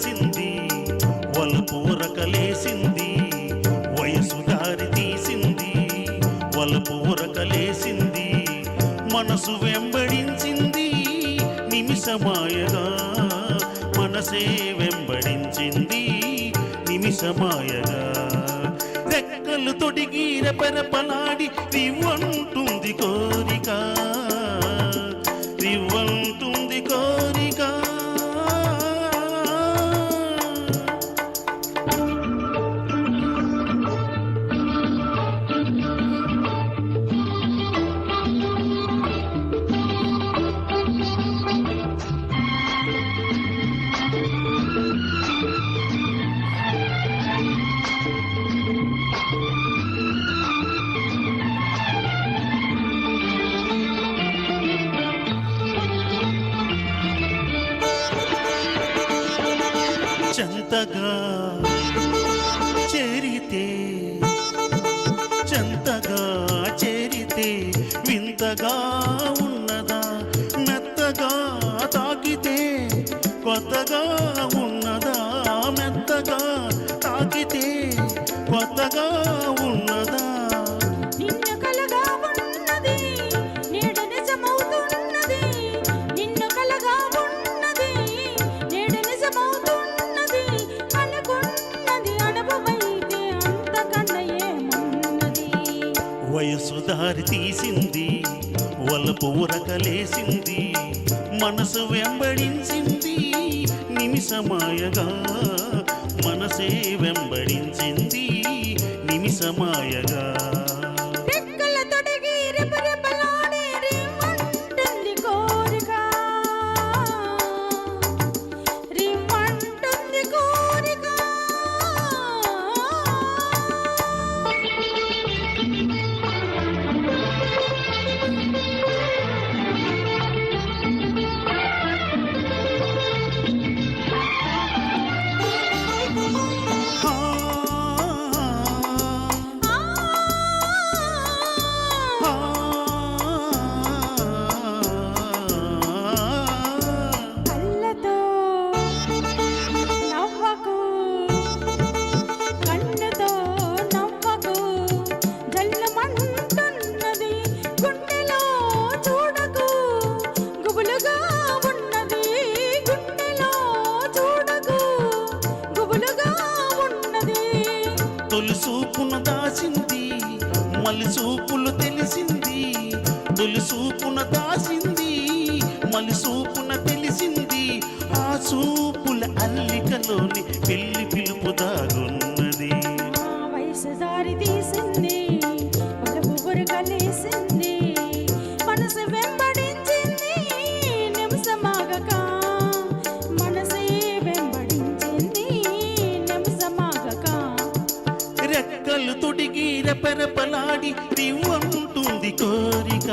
తీసింది, వలపు ఉరకలేసింది, వయసు దారి తీసింది, వలపు ఉరకలేసింది, మనసు వెంబడించింది నిమిషమాయగా, మనసే వెంబడించింది నిమిషమాయగా. రెక్కలు తొడిగి రెపరెపలాడి రివ్వంటుంది కోరిక, రివ్వంటుంది కోరిక. చెంతగా చేరితే, చెంతగా చేరితే వింతగా ఉన్నదా, మెత్తగా తాకితే కొత్తగా ఉన్నదా, మెత్తగా తాకితే కొత్తగా ఉన్నదా. నిన్ను కలగా ఉన్నది నేడు నిజమవుతున్నది, నిన్ను కలగా ఉన్నది నేడు నిజమవుతున్నది, అనుకున్నది అనుభవైతే అంతకన్నా ఏమున్నది. వయసు దారి తీసింది, వలపు ఉరకలేసింది, మనసు వెంబడించింది నిమిషమాయగా, మనసే వెంబడించింది నిమిషమాయగా. రెక్కల తొడిగి రెపరెపలాడే రివ్వంటుంది కోరిక, రివ్వంటుంది కోరిక. కళ్ళతో నవ్వకు, కన్నుతో నవ్వకు, జల్లమంటున్నది గుండెలో చూడకు, గుబులుగా ఉన్నది గుండెలో చూడకు, గుబులుగా ఉన్నది. తొలి చూపును దాసింది, మలి చూపులు తెలిసింది, తొలి చూపున దాసింది, మలి చూపున తెలిసింది, ఆ చూపుల అల్లికలోని పెళ్లి పిలుపు దాగున్నది. ఆ వయసు దారి తీసింది, వలపు ఉరకలేసింది, మనసు వెంబడించింది నిమిషమాగక, మనసే వెంబడించింది నిమిషమాగక. రెక్కలు తొడిగి రెపరెపలాడి రివ్వంటుంది కోరిక.